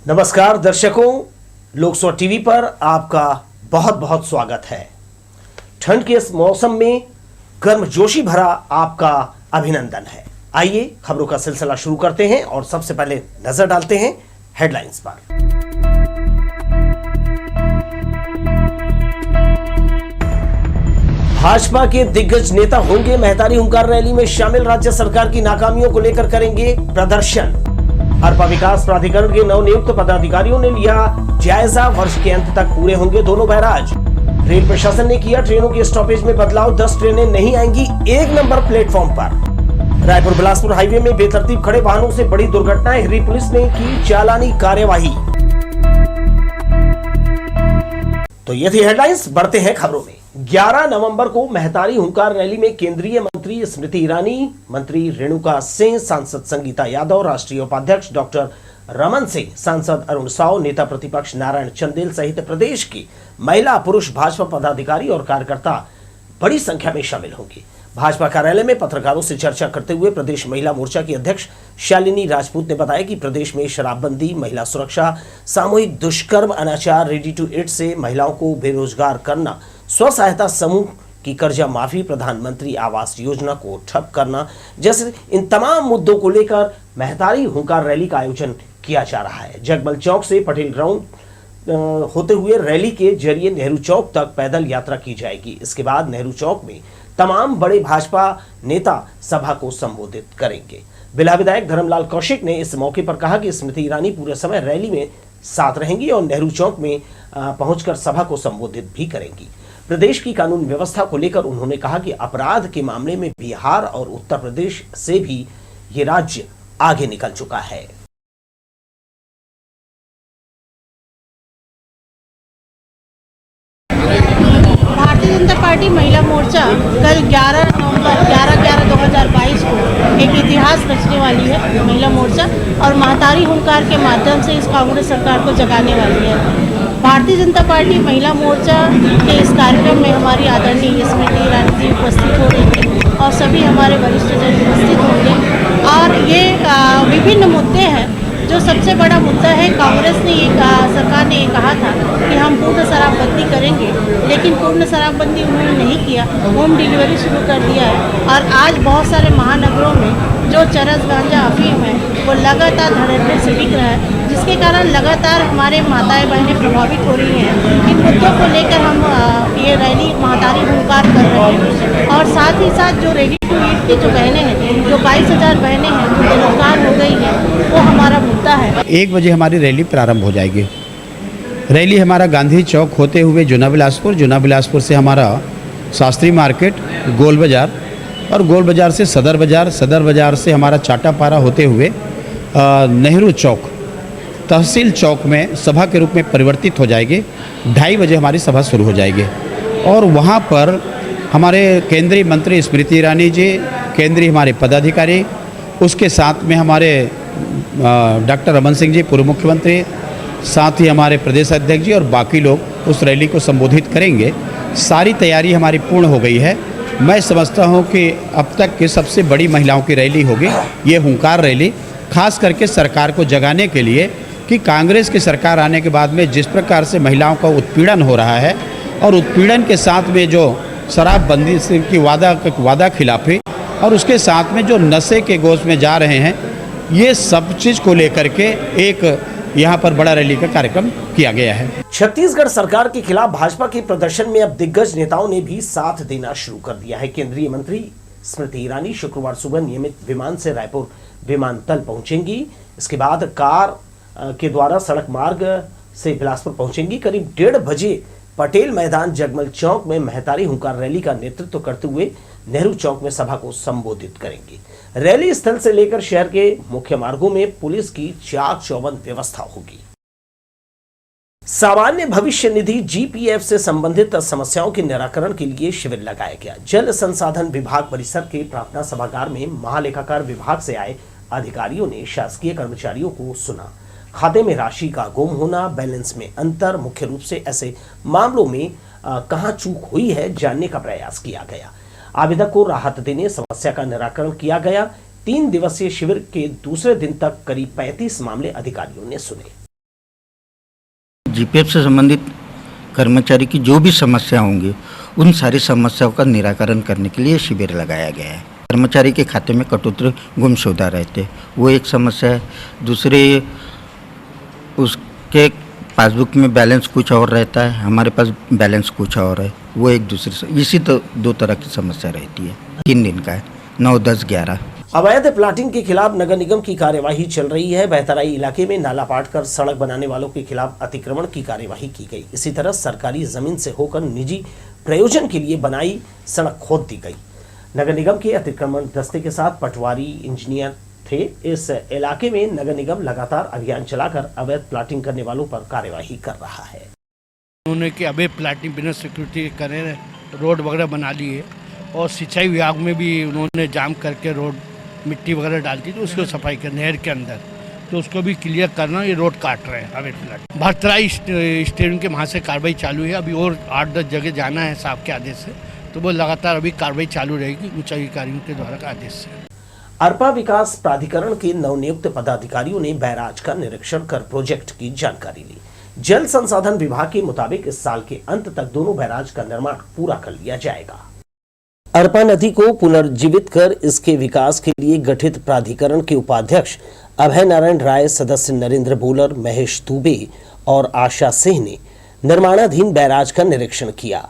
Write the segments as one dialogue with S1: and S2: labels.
S1: नमस्कार दर्शकों, लोकसभा टीवी पर आपका बहुत बहुत स्वागत है। ठंड के इस मौसम में गर्मजोशी भरा आपका अभिनंदन है। आइए खबरों का सिलसिला शुरू करते हैं और सबसे पहले नजर डालते हैं हेडलाइंस पर। भाजपा के दिग्गज नेता होंगे महतारी हुंकार रैली में शामिल। राज्य सरकार की नाकामियों को लेकर करेंगे प्रदर्शन। अरपा विकास प्राधिकरण के नवनियुक्त पदाधिकारियों ने लिया जायजा। वर्ष के अंत तक पूरे होंगे दोनों बैराज। रेल प्रशासन ने किया ट्रेनों के स्टॉपेज में बदलाव। 10 ट्रेनें नहीं आएंगी 1 नंबर प्लेटफॉर्म पर। रायपुर बिलासपुर हाईवे में बेतरतीब खड़े वाहनों से बड़ी दुर्घटनाएं। हिरी पुलिस ने की चालानी कार्यवाही। तो ये थी हेडलाइंस। बढ़ते हैं खबरों में। 11 नवंबर को महतारी हुंकार रैली में केंद्रीय मंत्री स्मृति ईरानी, मंत्री रेणुका सिंह, सांसद संगीता यादव, राष्ट्रीय उपाध्यक्ष डॉक्टर रमन सिंह, सांसद अरुण साव, नेता प्रतिपक्ष नारायण चंदेल सहित प्रदेश की महिला पुरुष भाजपा पदाधिकारी और कार्यकर्ता बड़ी संख्या में शामिल होंगे। भाजपा कार्यालय में पत्रकारों से चर्चा करते हुए प्रदेश महिला मोर्चा की अध्यक्ष शालिनी राजपूत ने बताया कि प्रदेश में शराबबंदी, महिला सुरक्षा, सामूहिक दुष्कर्म, अनाचार, रेडी टू ईट से महिलाओं को बेरोजगार करना, स्व सहायता समूह की कर्जा माफी, प्रधानमंत्री आवास योजना को ठप करना जैसे इन तमाम मुद्दों को लेकर महतारी हुंकार रैली का आयोजन किया जा रहा है। जगमल चौक से पटेल ग्राउंड होते हुए रैली के जरिए नेहरू चौक तक पैदल यात्रा की जाएगी। इसके बाद नेहरू चौक में तमाम बड़े भाजपा नेता सभा को संबोधित करेंगे। बिल्हा विधायक धर्मलाल कौशिक ने इस मौके पर कहा कि स्मृति ईरानी पूरे समय रैली में साथ रहेंगी और नेहरू चौक में पहुंचकर सभा को संबोधित भी करेंगी। प्रदेश की कानून व्यवस्था को लेकर उन्होंने कहा कि अपराध के मामले में बिहार और उत्तर प्रदेश से भी ये राज्य आगे निकल चुका है।
S2: भारतीय जनता पार्टी महिला मोर्चा कल 11 नवंबर 11/11/2022 को एक इतिहास रचने वाली है महिला मोर्चा, और महतारी हुंकार के माध्यम से इस कांग्रेस सरकार को जगाने वाली है। भारतीय जनता पार्टी महिला मोर्चा के इस कार्यक्रम में हमारी आदरणीय स्मृति ईरानी जी उपस्थित हो रही है और सभी हमारे वरिष्ठ जन उपस्थित होंगे। और ये विभिन्न मुद्दे हैं। जो सबसे बड़ा मुद्दा है, कांग्रेस ने सरकार ने ये कहा था कि हम पूर्ण शराबबंदी करेंगे, लेकिन पूर्ण शराबबंदी उन्होंने नहीं किया। होम डिलीवरी शुरू कर दिया है और आज बहुत सारे महानगरों में जो चरस, गांजा, अफीम है वो लगातार धड़ल्ले से बिक रहा है, जिसके कारण लगातार हमारे माताएं बहनें प्रभावित हो रही हैं। इन मुद्दों को लेकर हम ये रैली महतारी हुंकार कर रहे हैं। और साथ ही साथ जो रेडी टू ईट की जो बहनें हैं, जो 22,000 बहनें हैं जो बेरोजगार हो गई हैं, वो हमारा मुद्दा है।
S3: 1 बजे हमारी रैली प्रारंभ हो जाएगी। रैली हमारा गांधी चौक होते हुए जुना बिलासपुर से हमारा शास्त्री मार्केट, गोल बाजार और गोल बाजार से सदर बाजार से हमारा चाटापारा होते हुए नेहरू चौक, तहसील चौक में सभा के रूप में परिवर्तित हो जाएगी। 2:30 बजे हमारी सभा शुरू हो जाएगी और वहाँ पर हमारे केंद्रीय मंत्री स्मृति ईरानी जी, केंद्रीय हमारे पदाधिकारी, उसके साथ में हमारे डॉक्टर रमन सिंह जी पूर्व मुख्यमंत्री, साथ ही हमारे प्रदेश अध्यक्ष जी और बाकी लोग उस रैली को संबोधित करेंगे। सारी तैयारी हमारी पूर्ण हो गई है। मैं समझता हूं कि अब तक की सबसे बड़ी महिलाओं की रैली होगी ये हुंकार रैली, खास करके सरकार को जगाने के लिए कि कांग्रेस की सरकार आने के बाद में जिस प्रकार से महिलाओं का उत्पीड़न हो रहा है और उत्पीड़न के साथ में जो शराबबंदी की वादा खिलाफी और उसके साथ में जो नशे के गोश में जा रहे हैं, ये सब चीज़ को लेकर के एक यहाँ पर बड़ा रैली का कार्यक्रम किया गया है।
S1: छत्तीसगढ़ सरकार के खिलाफ भाजपा के प्रदर्शन में अब दिग्गज नेताओं ने भी साथ देना शुरू कर दिया है। केंद्रीय मंत्री स्मृति ईरानी शुक्रवार सुबह नियमित विमान से रायपुर विमानतल पहुंचेंगी। इसके बाद कार के द्वारा सड़क मार्ग से बिलासपुर पहुंचेंगी। करीब 1:30 बजे पटेल मैदान जगमल चौक में महतारी हुंकार रैली का नेतृत्व करते हुए नेहरू चौक में सभा को संबोधित करेंगी। रैली स्थल से लेकर शहर के मुख्य मार्गों में पुलिस की चाक चौबंद व्यवस्था होगी। सामान्य भविष्य निधि जीपीएफ से संबंधित समस्याओं के निराकरण के लिए शिविर लगाया गया। जल संसाधन विभाग परिसर के प्रार्थना सभागार में महालेखाकार विभाग से आए अधिकारियों ने शासकीय कर्मचारियों को सुना। खाते में राशि का गुम होना, बैलेंस में अंतर, मुख्य रूप से ऐसे मामलों में कहां चूक हुई है जानने का प्रयास किया गया। आवेदक को राहत देने समस्या का निराकरण किया गया। 3 दिवसीय शिविर के दूसरे दिन तक करीब 35 मामले अधिकारियों ने सुने।
S4: जीपीएफ से संबंधित कर्मचारी की जो भी समस्या होंगी उन सारी समस्याओं का निराकरण करने के लिए शिविर लगाया गया है। कर्मचारी के खाते में कटौती गुमशुदा रहते, वो एक समस्या है। दूसरी, उसके पासबुक में बैलेंस कुछ और रहता है, हमारे पास बैलेंस कुछ और है, वो एक दूसरे से इसी तो दो तरह की समस्या रहती है। 3 दिन का है, 9, 10, 11।
S1: अवैध प्लाटिंग के खिलाफ नगर निगम की कार्यवाही चल रही है। बहतराई इलाके में नाला पाट कर सड़क बनाने वालों के खिलाफ अतिक्रमण की कार्यवाही की गई। इसी तरह सरकारी जमीन से होकर निजी प्रयोजन के लिए बनाई सड़क खोद दी गई। नगर निगम के अतिक्रमण दस्ते के साथ पटवारी इंजीनियर थे। इस इलाके में नगर निगम लगातार अभियान चलाकर अवैध प्लाटिंग करने वालों पर कार्यवाही कर रहा है।
S5: उन्होंने कि अवैध प्लाटिंग बिना सिक्योरिटी करे रोड वगैरह बना लिए और सिंचाई विभाग में भी उन्होंने जाम करके रोड मिट्टी वगैरह डालती तो उसको सफाई कर नहर के अंदर, तो उसको भी क्लियर करना, ये रोड काट रहे हैं अवैध प्लाट। भरतराई स्टेडियम के वहाँ से कार्रवाई चालू है। अभी और 8-10 जगह जाना है साहब के आदेश से, तो वो लगातार अभी कार्रवाई चालू रहेगी उच्च अधिकारियों के द्वारा का आदेश से।
S1: अरपा विकास प्राधिकरण के नवनियुक्त पदाधिकारियों ने बैराज का निरीक्षण कर प्रोजेक्ट की जानकारी ली। जल संसाधन विभाग के मुताबिक इस साल के अंत तक दोनों बैराज का निर्माण पूरा कर लिया जाएगा। अरपा नदी को पुनर्जीवित कर इसके विकास के लिए गठित प्राधिकरण के उपाध्यक्ष अभय नारायण राय, सदस्य नरेंद्र बोलर, महेश दुबे और आशा सिंह ने निर्माणाधीन बैराज का निरीक्षण किया।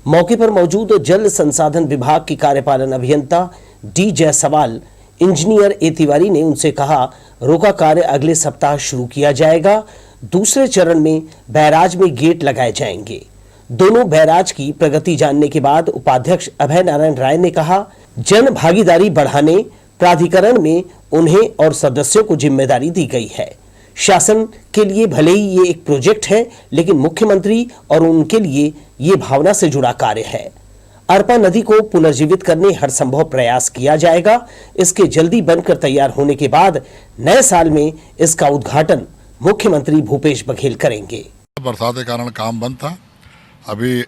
S1: मौके पर मौजूद जल संसाधन विभाग की कार्यपालन अभियंता D Jaiswal, engineer A Tiwari ने उनसे कहा, रोका कार्य अगले सप्ताह शुरू किया जाएगा। दूसरे चरण में बैराज में गेट लगाए जाएंगे। दोनों बैराज की प्रगति जानने के बाद उपाध्यक्ष अभय नारायण राय ने कहा, जन भागीदारी बढ़ाने प्राधिकरण में उन्हें और सदस्यों को जिम्मेदारी दी गई है। शासन के लिए भले ही ये एक प्रोजेक्ट है, लेकिन मुख्यमंत्री और उनके लिए ये भावना से जुड़ा कार्य है। अरपा नदी को पुनर्जीवित करने हर संभव प्रयास किया जाएगा। इसके जल्दी बनकर तैयार होने के बाद नए साल में इसका उद्घाटन मुख्यमंत्री भूपेश बघेल करेंगे।
S6: बरसात के कारण काम बंद था। अभी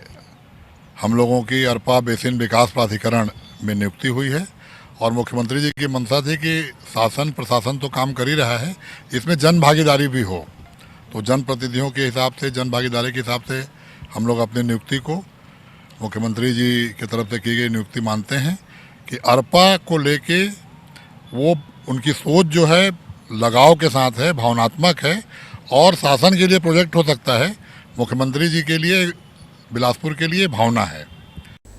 S6: हम लोगों की अरपा बेसिन विकास प्राधिकरण में नियुक्ति हुई है और मुख्यमंत्री जी की मंशा थी कि शासन प्रशासन तो काम कर ही रहा है, इसमें जन भागीदारी भी हो। तो जनप्रतिनिधियों के हिसाब से, जन भागीदारी के हिसाब से हम लोग अपनी नियुक्ति को मुख्यमंत्री जी की तरफ से की गई नियुक्ति मानते हैं कि अरपा को लेके वो उनकी सोच जो है लगाव के साथ है, भावनात्मक है और शासन के लिए प्रोजेक्ट हो सकता है, मुख्यमंत्री जी के लिए, बिलासपुर के लिए भावना है।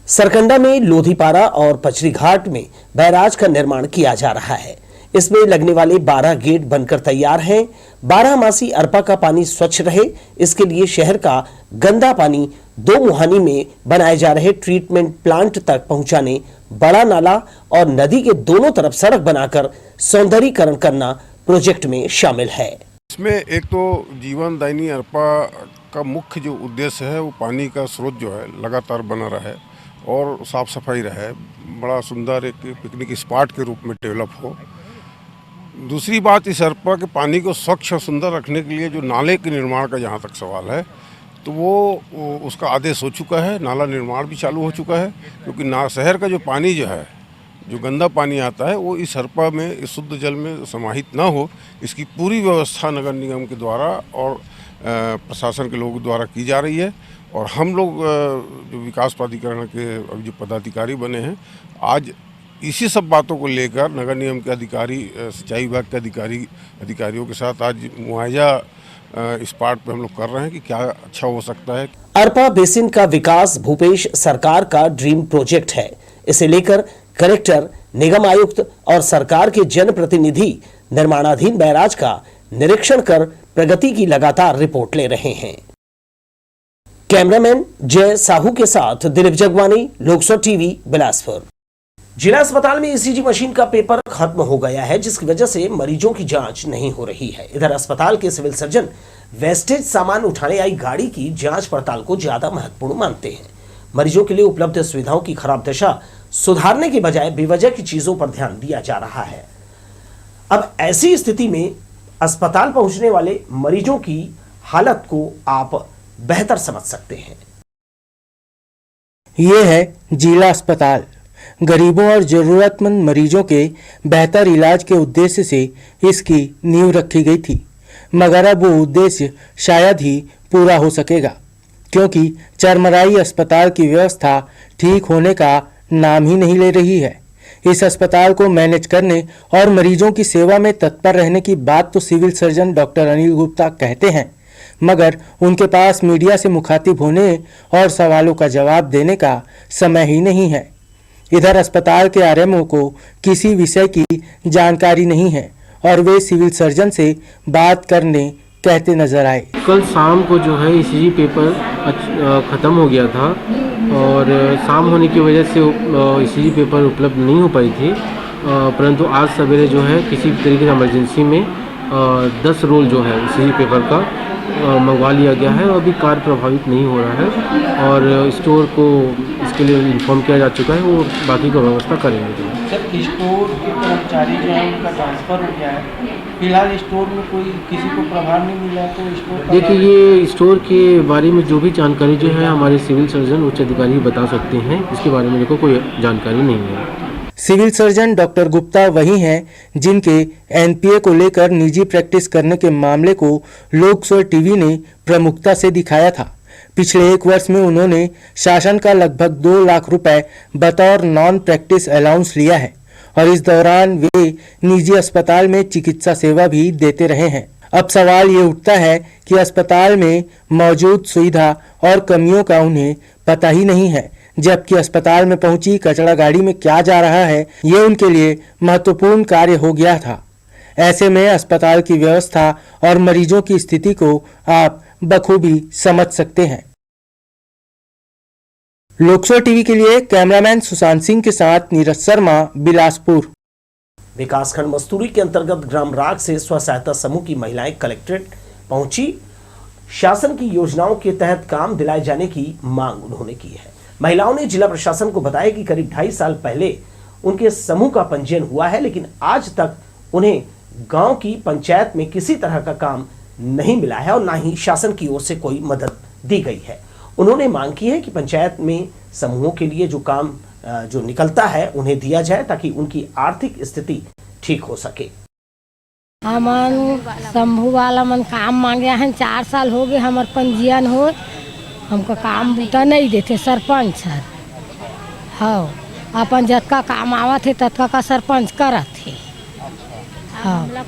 S1: सरकंडा में लोधीपारा और पचरी घाट में बैराज का निर्माण किया जा रहा है। इसमें लगने वाले 12 गेट बनकर तैयार हैं। 12 मासी अरपा का पानी स्वच्छ रहे, इसके लिए शहर का गंदा पानी 2 मुहानी में बनाए जा रहे ट्रीटमेंट प्लांट तक पहुंचाने, बड़ा नाला और नदी के दोनों तरफ सड़क बनाकर सौंदर्यीकरण करना प्रोजेक्ट में शामिल है।
S7: इसमें एक तो जीवन दायिनी अरपा का मुख्य जो उद्देश्य है वो पानी का स्रोत जो है लगातार बना रहे और साफ सफाई रहे, बड़ा सुंदर एक पिकनिक स्पॉट के रूप में डेवलप हो। दूसरी बात, इस अरपा के पानी को स्वच्छ और सुंदर रखने के लिए जो नाले के निर्माण का जहाँ तक सवाल है तो वो उसका आदेश हो चुका है, नाला निर्माण भी चालू हो चुका है, क्योंकि शहर का जो पानी जो है, जो गंदा पानी आता है वो इस हरपा में, इस शुद्ध जल में समाहित ना हो, इसकी पूरी व्यवस्था नगर निगम के द्वारा और प्रशासन के लोगों द्वारा की जा रही है। और हम लोग जो विकास प्राधिकरण के जो पदाधिकारी बने हैं, आज इसी सब बातों को लेकर नगर निगम के अधिकारी, सिंचाई विभाग के अधिकारियों के साथ आज मुआयजा इस पार्ट पे हम लोग कर रहे हैं कि क्या अच्छा हो सकता है।
S1: अरपा बेसिन का विकास भूपेश सरकार का ड्रीम प्रोजेक्ट है। इसे लेकर कलेक्टर, निगम आयुक्त और सरकार के जनप्रतिनिधि निर्माणाधीन बैराज का निरीक्षण कर प्रगति की लगातार रिपोर्ट ले रहे हैं। कैमरामैन जय साहू के साथ दिलीप जगवानी, लोकसभा टीवी, बिलासपुर। जिला अस्पताल में ईसीजी मशीन का पेपर खत्म हो गया है, जिसकी वजह से मरीजों की जांच नहीं हो रही है। इधर अस्पताल के सिविल सर्जन वेस्टेज सामान उठाने आई गाड़ी की जांच पड़ताल को ज्यादा महत्वपूर्ण मानते हैं। मरीजों के लिए उपलब्ध सुविधाओं की खराब दशा सुधारने के बजाय बेवजह की चीजों पर ध्यान दिया जा रहा है। अब ऐसी स्थिति में अस्पताल पहुंचने वाले मरीजों की हालत को आप बेहतर समझ सकते हैं।
S8: ये है जिला अस्पताल। गरीबों और जरूरतमंद मरीजों के बेहतर इलाज के उद्देश्य से इसकी नींव रखी गई थी, मगर अब वो उद्देश्य शायद ही पूरा हो सकेगा, क्योंकि चरमराई अस्पताल की व्यवस्था ठीक होने का नाम ही नहीं ले रही है। इस अस्पताल को मैनेज करने और मरीजों की सेवा में तत्पर रहने की बात तो civil surgeon doctor Anil Gupta कहते हैं, मगर उनके पास मीडिया से मुखातिब होने और सवालों का जवाब देने का समय ही नहीं है। इधर अस्पताल के आरएमओ को किसी विषय की जानकारी नहीं है और वे सिविल सर्जन से बात करने कहते नजर आए।
S9: कल शाम को जो है ईसीजी पेपर ख़त्म हो गया था और शाम होने की वजह से ईसीजी पेपर उपलब्ध नहीं हो पाई थी, परंतु आज सवेरे जो है किसी तरीके से इमरजेंसी में 10 रोल जो है ईसीजी पेपर का मंगवा लिया गया है और अभी कार्य प्रभावित नहीं हो रहा है और स्टोर को इसके लिए इन्फॉर्म किया जा चुका है, वो बाकी का व्यवस्था करेंगे।
S10: सर, स्टोर के कर्मचारी जो है उनका ट्रांसफ़र हो गया है, फिलहाल स्टोर में कोई किसी को प्रभाव नहीं मिला, तो स्टोर
S9: देखिए ये स्टोर के बारे में जो भी जानकारी जो है हमारे सिविल सर्जन उच्च अधिकारी बता सकते हैं, इसके बारे में देखो कोई जानकारी नहीं है।
S8: सिविल सर्जन डॉक्टर गुप्ता वही हैं जिनके एनपीए को लेकर निजी प्रैक्टिस करने के मामले को लोक स्वर टीवी ने प्रमुखता से दिखाया था। पिछले 1 वर्ष में उन्होंने शासन का लगभग 2 लाख रुपए बतौर नॉन प्रैक्टिस अलाउंस लिया है और इस दौरान वे निजी अस्पताल में चिकित्सा सेवा भी देते रहे हैं। अब सवाल ये उठता है कि अस्पताल में मौजूद सुविधा और कमियों का उन्हें पता ही नहीं है, जबकि अस्पताल में पहुंची कचरा गाड़ी में क्या जा रहा है ये उनके लिए महत्वपूर्ण कार्य हो गया था। ऐसे में अस्पताल की व्यवस्था और मरीजों की स्थिति को आप बखूबी समझ सकते हैं। लोकसभा टीवी के लिए कैमरामैन सुशांत सिंह के साथ नीरज शर्मा, बिलासपुर।
S1: विकासखंड मस्तूरी के अंतर्गत ग्राम राग से स्व सहायता समूह की महिलाएं कलेक्ट्रेट पहुंची। शासन की योजनाओं के तहत काम दिलाए जाने की मांग उन्होंने की है। महिलाओं ने जिला प्रशासन को बताया कि करीब 2.5 साल पहले उनके समूह का पंजीयन हुआ है, लेकिन आज तक उन्हें गांव की पंचायत में किसी तरह का काम नहीं मिला है और ना ही शासन की ओर से कोई मदद दी गई है। उन्होंने मांग की है कि पंचायत में समूहों के लिए जो काम जो निकलता है उन्हें दिया जाए ताकि उनकी आर्थिक स्थिति ठीक हो सके।
S11: हमन समूह वाला मन काम मांगे हैं, 4 साल हो गए हमार पंजीयन हो, हमको काम बूटा नहीं देते सरपंच सर। हाँ, अपन जतका काम आवत है ततका का सरपंच करत है। हाँ, हमला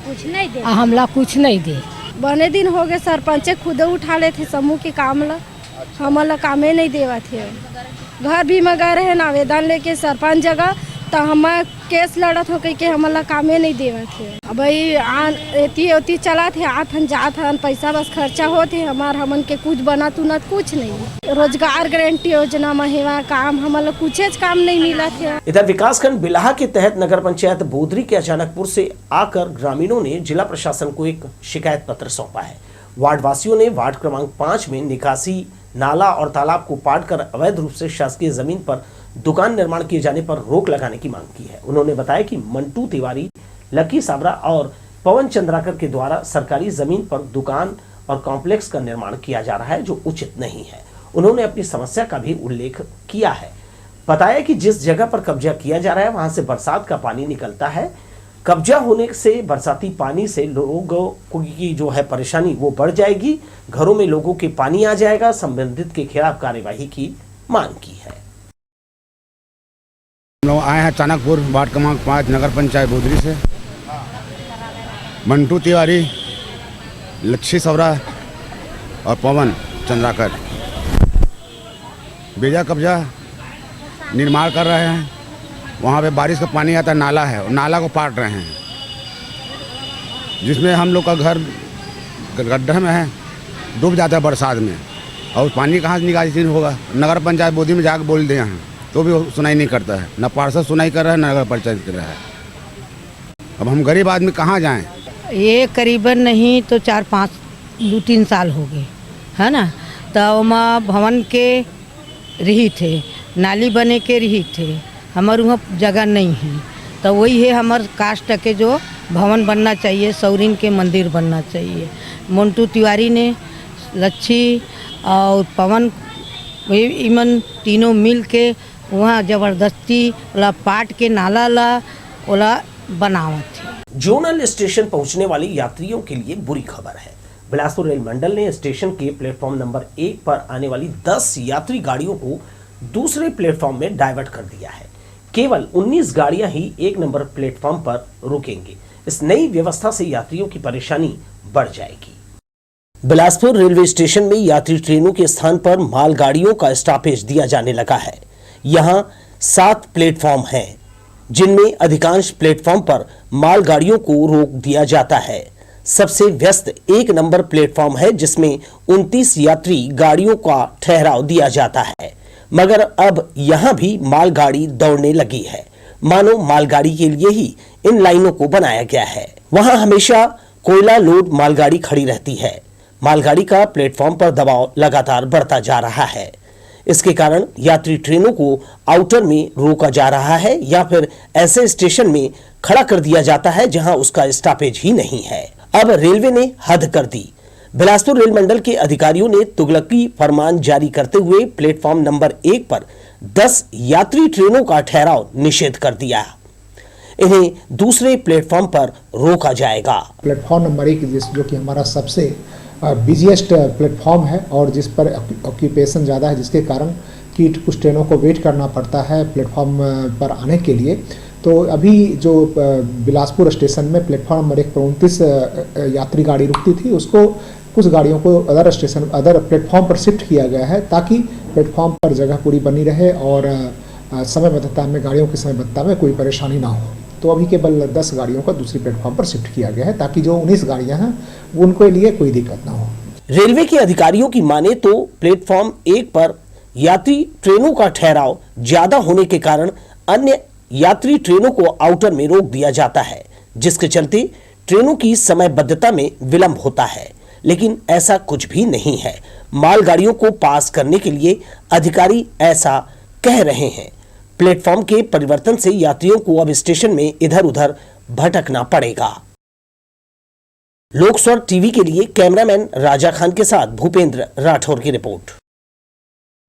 S11: कुछ नहीं दे।
S12: बने दिन हो गए सरपंच खुद उठा लेते समूह के काम ला, हमला कामे नहीं देवा थे। घर भी में गए रहे आवेदन लेके सरपंच जगह, तो हम केस लड़त हो के हमला कामे नहीं देवा थे। अब एती चला थे, आथन जात हन, पैसा बस खर्चा होते हमार, हमन के कुछ बना तुना कुछ नहीं। रोजगार गारंटी योजना में काम हमला कुछ काम नहीं मिला थे।
S1: इधर विकासखंड बिलाहा के तहत नगर पंचायत बोदरी के अचानकपुर से आकर ग्रामीणों ने जिला प्रशासन को एक शिकायत पत्र सौंपा है। वार्ड वासियों ने वार्ड क्रमांक 5 में निकासी नाला और तालाब को पाटकर अवैध रूप से शासकीय जमीन पर दुकान निर्माण किए जाने पर रोक लगाने की मांग की है। उन्होंने बताया कि मंटू तिवारी, लकी साबरा और पवन चंद्राकर के द्वारा सरकारी जमीन पर दुकान और कॉम्प्लेक्स का निर्माण किया जा रहा है जो उचित नहीं है। उन्होंने अपनी समस्या का भी उल्लेख किया है। बताया कि जिस जगह पर कब्जा किया जा रहा है वहां से बरसात का पानी निकलता है। कब्जा होने से बरसाती पानी से लोगों की जो है परेशानी वो बढ़ जाएगी, घरों में लोगों के पानी आ जाएगा। संबंधित के खिलाफ कार्यवाही की मांग की है।
S3: लोग आए हैं चाणकपुर वार्ड क्रमांक 5 नगर पंचायत बोदरी से। मंटू तिवारी, लक्ष्मी सवरा और पवन चंद्राकर बेजा कब्जा निर्माण कर रहे हैं। वहाँ पे बारिश का पानी आता नाला है और नाला को पाट रहे हैं, जिसमें हम लोग का घर गड्ढे में है, डूब जाता है बरसात में और पानी कहाँ से निकासी होगा। नगर पंचायत बोदी में जाकर बोल दिए हैं तो भी सुनाई नहीं करता है, न पार्षद सुनाई कर रहा है न नगर पंचायत कर रहा है। अब हम गरीब आदमी कहाँ जाएं?
S11: ये करीबन नहीं तो 2-3 साल हो गए है ना। तो वहाँ भवन के रही थे, नाली बने के रही थे, हमारे वहाँ जगह नहीं है। तो वही है हमारे कास्ट के जो भवन बनना चाहिए, सौरीन के मंदिर बनना चाहिए। मंटू तिवारी ने, लच्छी और पवन इमन तीनों मिल के वहाँ ज़बरदस्ती वाला पाट के नाला ला ओला बनावत है।
S1: जोनल स्टेशन पहुंचने वाले यात्रियों के लिए बुरी खबर है। बिलासपुर रेल मंडल ने स्टेशन के प्लेटफॉर्म नंबर 1 पर आने वाली 10 यात्री गाड़ियों को दूसरे प्लेटफॉर्म में डाइवर्ट कर दिया है। केवल 19 गाड़ियां ही 1 नंबर प्लेटफॉर्म पर रुकेंगी। इस नई व्यवस्था से यात्रियों की परेशानी बढ़ जाएगी। बिलासपुर रेलवे स्टेशन में यात्री ट्रेनों के स्थान पर मालगाड़ियों का स्टॉपेज दिया जाने लगा है। यहां 7 प्लेटफॉर्म हैं, जिनमें अधिकांश प्लेटफॉर्म पर मालगाड़ियों को रोक दिया जाता है। सबसे व्यस्त 1 नंबर प्लेटफॉर्म है, जिसमें 29 यात्री गाड़ियों का ठहराव दिया जाता है, मगर अब यहां भी मालगाड़ी दौड़ने लगी है, मानो मालगाड़ी के लिए ही इन लाइनों को बनाया गया है। वहां हमेशा कोयला लोड मालगाड़ी खड़ी रहती है। मालगाड़ी का प्लेटफॉर्म पर दबाव लगातार बढ़ता जा रहा है। इसके कारण यात्री ट्रेनों को आउटर में रोका जा रहा है या फिर ऐसे स्टेशन में खड़ा कर दिया जाता है जहां उसका स्टॉपेज ही नहीं है। अब रेलवे ने हद कर दी। बिलासपुर रेल मंडल के अधिकारियों ने तुगलकी फरमान जारी करते हुए प्लेटफॉर्म नंबर 1 पर 10 यात्री ट्रेनों का ठहराव निषेध कर दिया। इन्हें दूसरे प्लेटफॉर्म पर रोका जाएगा।
S13: प्लेटफॉर्म नंबर 1 जो कि हमारा सबसे बिजिएस्ट प्लेटफॉर्म है और जिस पर ऑक्यूपेशन ज़्यादा है, जिसके कारण कि कुछ ट्रेनों को वेट करना पड़ता है प्लेटफॉर्म पर आने के लिए। तो अभी जो बिलासपुर स्टेशन में प्लेटफॉर्म नंबर 1 पर 29 यात्री गाड़ी रुकती थी, उसको कुछ गाड़ियों को अदर प्लेटफॉर्म पर शिफ्ट किया गया है, ताकि प्लेटफॉर्म पर जगह पूरी बनी रहे और समयबद्धता में गाड़ियों की समयबद्धता में कोई परेशानी ना हो। तो अभी केवल 10 गाड़ियों को दूसरी प्लेटफॉर्म पर शिफ्ट किया गया है, ताकि जो 19 गाड़ियां हैं उनके लिए कोई दिक्कत ना हो।
S1: रेलवे के अधिकारियों की माने तो प्लेटफॉर्म 1 पर यात्री ट्रेनों का ठहराव ज्यादा होने के कारण अन्य यात्री ट्रेनों को आउटर में रोक दिया जाता है, जिसके चलते ट्रेनों की समयबद्धता में विलंब होता है। लेकिन ऐसा कुछ भी नहीं है। मालगाड़ियों को पास करने के लिए अधिकारी ऐसा कह रहे हैं। प्लेटफॉर्म के परिवर्तन से यात्रियों को अब स्टेशन में इधर उधर भटकना पड़ेगा। लोकस्वर टीवी के लिए कैमरामैन राजा खान के साथ भूपेंद्र राठौर की रिपोर्ट।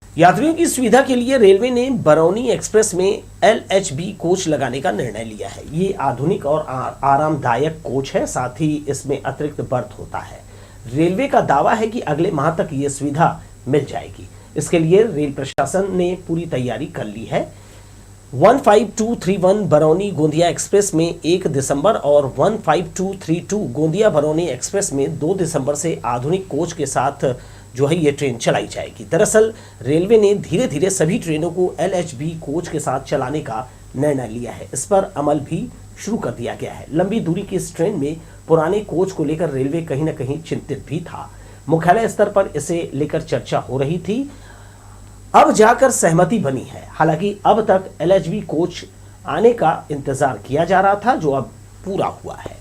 S1: यात्रियों की सुविधा के लिए रेलवे ने बरौनी एक्सप्रेस में LHB कोच लगाने का निर्णय लिया है। ये आधुनिक और आरामदायक कोच है, साथ ही इसमें अतिरिक्त बर्थ होता है। रेलवे का दावा है कि अगले माह तक ये सुविधा मिल जाएगी। इसके लिए रेल प्रशासन ने पूरी तैयारी कर ली है। 15231 बरौनी गोंदिया एक्सप्रेस में 1 दिसंबर और 15232 गोंदिया बरौनी एक्सप्रेस में 2 दिसंबर से आधुनिक कोच के साथ जो है ये ट्रेन चलाई जाएगी। दरअसल रेलवे ने धीरे धीरे सभी ट्रेनों को LHB कोच के साथ चलाने का निर्णय लिया है। इस पर अमल भी शुरू कर दिया गया है। लंबी दूरी की इस ट्रेन में पुराने कोच को लेकर रेलवे कहीं न कहीं चिंतित भी था। मुख्यालय स्तर पर इसे लेकर चर्चा हो रही थी, अब जाकर सहमति बनी है। हालांकि अब तक LHB कोच आने का इंतजार किया जा रहा था, जो अब पूरा हुआ है।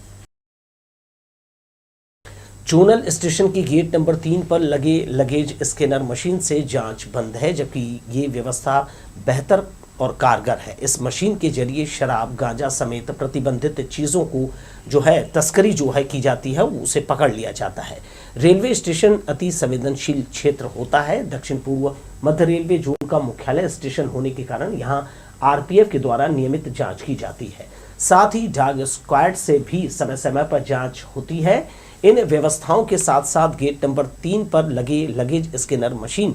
S1: चूनल स्टेशन की गेट नंबर 3 पर लगे लगेज स्कैनर मशीन से जांच बंद है, जबकि ये व्यवस्था बेहतर और कारगर है। इस मशीन के जरिए शराब, गांजा समेत प्रतिबंधित चीज़ों को जो है तस्करी जो है की जाती है, उसे पकड़ लिया जाता है। रेलवे स्टेशन अति संवेदनशील क्षेत्र होता है। दक्षिण पूर्व मध्य रेलवे जोन का मुख्यालय स्टेशन होने के कारण यहाँ RPF के द्वारा नियमित जांच की जाती है। साथ ही डॉग स्क्वाड से भी समय समय पर जांच होती है। इन व्यवस्थाओं के साथ साथ गेट नंबर 3 पर लगे लगेज स्कैनर मशीन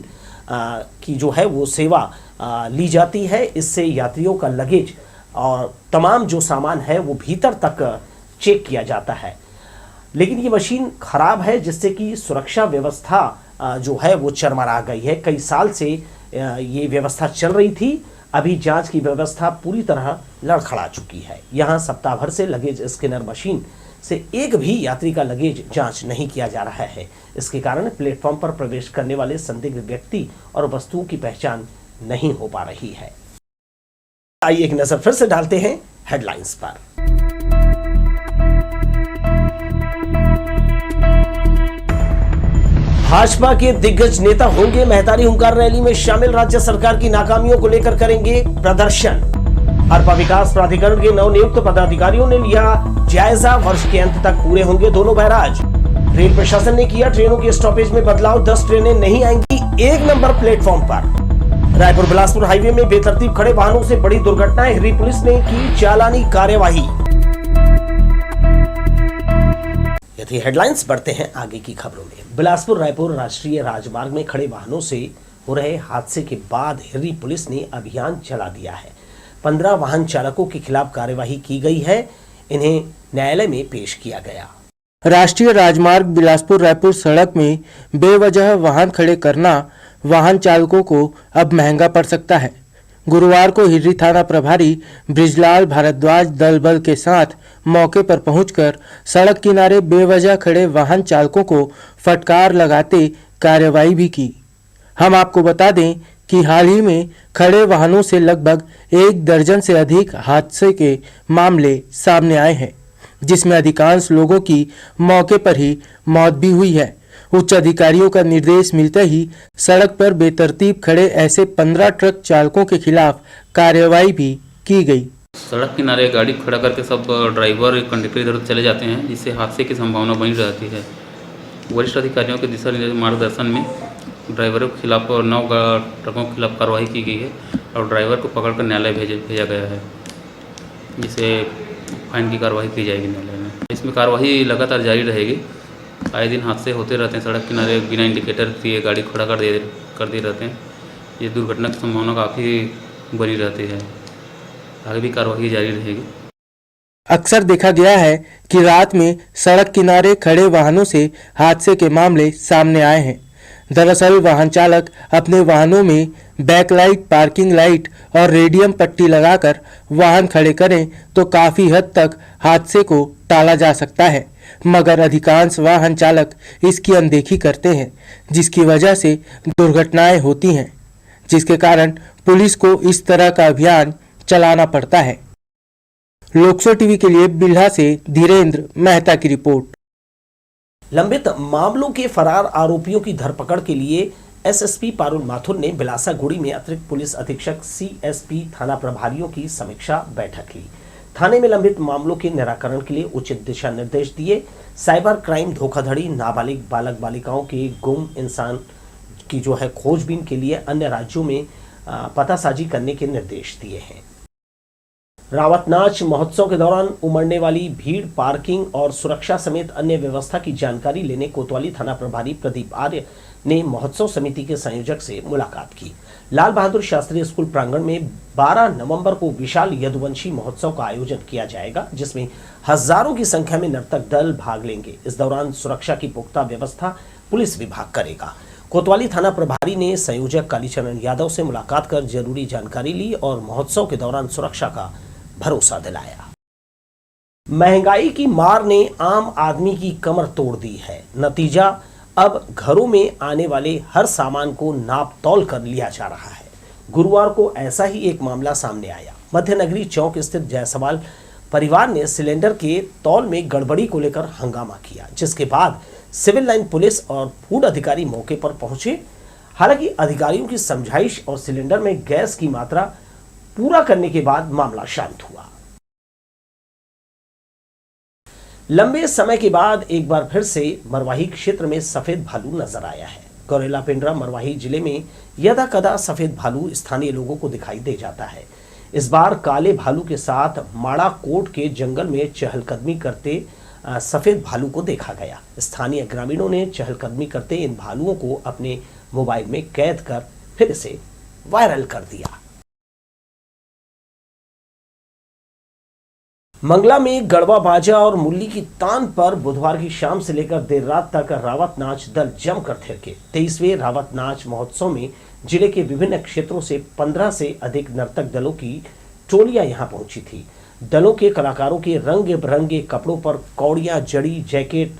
S1: की जो है वो सेवा ली जाती है। इससे यात्रियों का लगेज और तमाम जो सामान है वो भीतर तक चेक किया जाता है। लेकिन ये मशीन खराब है, जिससे कि सुरक्षा व्यवस्था जो है वो चरमरा गई है। कई साल से ये व्यवस्था चल रही थी, अभी जांच की व्यवस्था पूरी तरह लड़खड़ा चुकी है। यहाँ सप्ताह भर से लगेज स्कैनर मशीन से एक भी यात्री का लगेज जांच नहीं किया जा रहा है। इसके कारण प्लेटफॉर्म पर प्रवेश करने वाले संदिग्ध व्यक्ति और वस्तुओं की पहचान नहीं हो पा रही है। आइए एक नजर फिर से डालते हैं हेडलाइंस पर। भाजपा के दिग्गज नेता होंगे मेहतारी हुंकार रैली में शामिल। राज्य सरकार की नाकामियों को लेकर करेंगे प्रदर्शन। अरपा विकास प्राधिकरण के नवनियुक्त पदाधिकारियों ने लिया जायजा। वर्ष के अंत तक पूरे होंगे दोनों बैराज। रेल प्रशासन ने किया ट्रेनों के स्टॉपेज में बदलाव। 10 ट्रेनें नहीं आएंगी 1 नंबर प्लेटफॉर्म पर। रायपुर बिलासपुर हाईवे में बेतरतीब खड़े वाहनों से बड़ी दुर्घटनाएं। हिरी पुलिस ने की चालानी कार्यवाही। थी हेडलाइंस, बढ़ते हैं आगे की खबरों में। बिलासपुर रायपुर राष्ट्रीय राजमार्ग में खड़े वाहनों से हो रहे हादसे के बाद हिर्री पुलिस ने अभियान चला दिया है। 15 वाहन चालकों के खिलाफ कार्यवाही की गई है, इन्हें न्यायालय में पेश किया गया।
S8: राष्ट्रीय राजमार्ग बिलासपुर रायपुर सड़क में बेवजह वाहन खड़े करना वाहन चालकों को अब महंगा पड़ सकता है। गुरुवार को हिर्री थाना प्रभारी ब्रिजलाल भारद्वाज दल बल के साथ मौके पर पहुंचकर सड़क किनारे बेवजह खड़े वाहन चालकों को फटकार लगाते कार्रवाई भी की। हम आपको बता दें कि हाल ही में खड़े वाहनों से लगभग 1 दर्जन से अधिक हादसे के मामले सामने आए हैं, जिसमें अधिकांश लोगों की मौके पर ही मौत भी हुई है। उच्च अधिकारियों का निर्देश मिलते ही सड़क पर बेतरतीब खड़े ऐसे 15 ट्रक चालकों के खिलाफ कार्रवाई भी की गई।
S14: सड़क किनारे गाड़ी खड़ा करके सब ड्राइवर कंडक्टर इधर चले जाते हैं, जिससे हादसे की संभावना बनी रहती है। वरिष्ठ अधिकारियों के दिशा मार्गदर्शन में ड्राइवरों के खिलाफ और 9 ट्रकों के खिलाफ कार्रवाई की गई है और ड्राइवर को पकड़कर न्यायालय भेजा गया है, जिसे फाइन की कार्रवाई की जाएगी न्यायालय में। इसमें कार्रवाई लगातार जारी रहेगी। आए दिन हादसे होते रहते हैं, सड़क किनारे बिना इंडिकेटर दिए गाड़ी खड़ा कर दिए रहते हैं। ये दुर्घटना की संभावना काफ़ी बनी रहती है, आगे भी कार्रवाई जारी रहेगी।
S8: अक्सर देखा गया है कि रात में सड़क किनारे खड़े वाहनों से हादसे के मामले सामने आए हैं। दरअसल वाहन चालक अपने वाहनों में बैकलाइट, पार्किंग लाइट और रेडियम पट्टी लगाकर वाहन खड़े करें तो काफी हद तक हादसे को टाला जा सकता है, मगर अधिकांश वाहन चालक इसकी अनदेखी करते हैं, जिसकी वजह से दुर्घटनाएं होती हैं, जिसके कारण पुलिस को इस तरह का अभियान चलाना पड़ता है। लोकसो टीवी के लिए बिल्हा से धीरेन्द्र मेहता की रिपोर्ट।
S1: लंबित मामलों के फरार आरोपियों की धरपकड़ के लिए एसएसपी पारुल माथुर ने बिलासागुड़ी में अतिरिक्त पुलिस अधीक्षक सीएसपी थाना प्रभारियों की समीक्षा बैठक ली। थाने में लंबित मामलों के निराकरण के लिए उचित दिशा निर्देश दिए। साइबर क्राइम, धोखाधड़ी, नाबालिग बालक बालिकाओं के गुम इंसान की खोजबीन के लिए अन्य राज्यों में पतासाजी करने के निर्देश दिए हैं। रावत नाच महोत्सव के दौरान उमड़ने वाली भीड़, पार्किंग और सुरक्षा समेत अन्य व्यवस्था की जानकारी लेने कोतवाली थाना प्रभारी प्रदीप आर्य ने महोत्सव समिति के संयोजक से मुलाकात की। लाल बहादुर शास्त्री स्कूल प्रांगण में 12 नवंबर को विशाल यदुवंशी महोत्सव का आयोजन किया जाएगा, जिसमें हजारों की संख्या में नर्तक दल भाग लेंगे। इस दौरान सुरक्षा की पुख्ता व्यवस्था पुलिस विभाग करेगा। कोतवाली थाना प्रभारी ने संयोजक कालीचरण यादव से मुलाकात कर जरूरी जानकारी ली और महोत्सव के दौरान सुरक्षा का भरोसा दिलाया। महंगाई की मार ने आम आदमी की कमर तोड़ दी है। नतीजा, अब घरों में आने वाले हर सामान को नाप तौल कर लिया जा रहा है। गुरुवार को ऐसा ही एक मामला सामने आया। मध्यनगरी चौक स्थित जायसवाल परिवार ने सिलेंडर के तौल में गड़बड़ी को लेकर हंगामा किया, जिसके बाद सिविल लाइन पुलिस और फूड अधिकारी मौके पर पहुंचे। हालांकि अधिकारियों की समझाइश और सिलेंडर में गैस की मात्रा पूरा करने के बाद मामला शांत हुआ। लंबे समय के बाद एक बार फिर से मरवाही क्षेत्र में सफेद भालू नजर आया है। गौरेला पिंडरा मरवाही जिले में यदा कदा सफेद भालू स्थानीय लोगों को दिखाई दे जाता है। इस बार काले भालू के साथ माड़ा कोट के जंगल में चहलकदमी करते सफेद भालू को देखा गया। स्थानीय ग्रामीणों ने चहलकदमी करते इन भालुओं को अपने मोबाइल में कैद कर फिर इसे वायरल कर दिया। मंगला में गढ़वा बाजा और मुरली की तान पर बुधवार की शाम से लेकर देर रात तक रावत नाच दल जमकर थिरके। 23वें रावत नाच महोत्सव में जिले के विभिन्न क्षेत्रों से 15 से अधिक नर्तक दलों की टोलियां यहां पहुंची थी। दलों के कलाकारों के रंग बिरंगे कपड़ों पर कौड़ियां, जड़ी, जैकेट,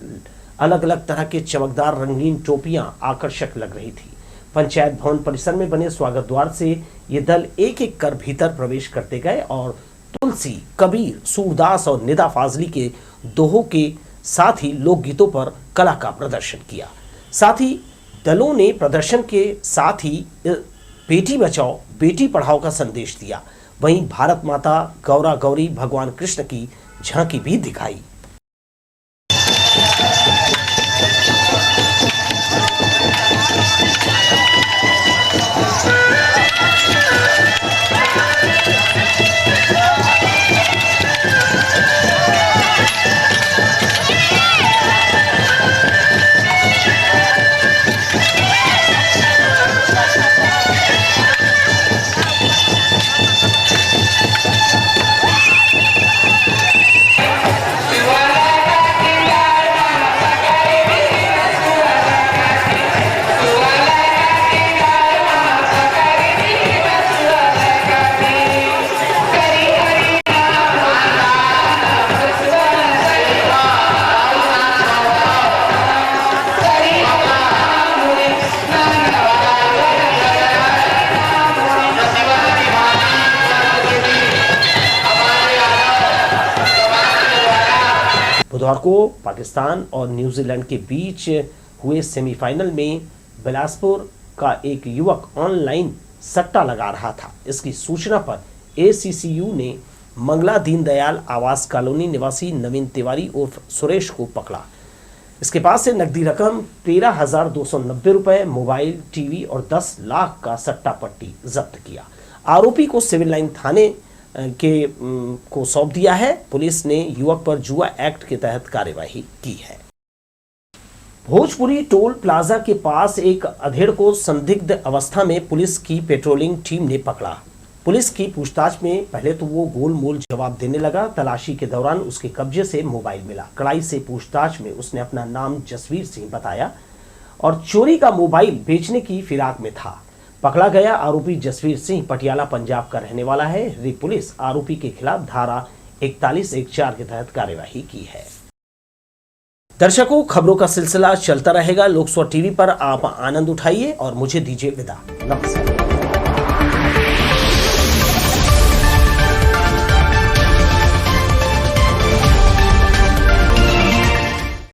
S1: अलग अलग तरह के चमकदार रंगीन टोपियां आकर्षक लग रही थी। पंचायत भवन परिसर में बने स्वागत द्वार से ये दल एक एक कर भीतर प्रवेश करते गए और तुलसी, कबीर, सूरदास और निदा फाजली के दोहों के साथ ही लोकगीतों पर कला का प्रदर्शन किया। साथ ही दलों ने प्रदर्शन के साथ ही बेटी बचाओ बेटी पढ़ाओ का संदेश दिया। वहीं भारत माता, गौरा गौरी, भगवान कृष्ण की झांकी भी दिखाई। बुधवार को पाकिस्तान और न्यूजीलैंड के बीच हुए सेमीफाइनल में बिलासपुर का एक युवक ऑनलाइन सट्टा लगा रहा था। इसकी सूचना पर ACCU ने मंगला दीनदयाल आवास कॉलोनी निवासी नवीन तिवारी उर्फ सुरेश को पकड़ा। इसके पास से नकदी रकम 13,290 रुपए, मोबाइल, टीवी और 10 लाख का सट्टा पट्टी जब्त किया। आरोपी को सिविल लाइन थाने को सौंप दिया है। पुलिस ने युवक पर जुआ एक्ट के तहत कार्यवाही की है। भोजपुरी टोल प्लाजा के पास एक अधेड़ को संदिग्ध अवस्था में पुलिस की पेट्रोलिंग टीम ने पकड़ा। पुलिस की पूछताछ में पहले तो वो गोलमोल जवाब देने लगा। तलाशी के दौरान उसके कब्जे से मोबाइल मिला। कड़ाई से पूछताछ में उसने अपना नाम जसवीर सिंह बताया और चोरी का मोबाइल बेचने की फिराक में था। पकड़ा गया आरोपी जसवीर सिंह पटियाला पंजाब का रहने वाला है। री पुलिस आरोपी के खिलाफ धारा 4114 के तहत कार्यवाही की है। दर्शकों, खबरों का सिलसिला चलता रहेगा। लोकसभा टीवी पर आप आनंद उठाइए और मुझे दीजिए विदा। नमस्कार।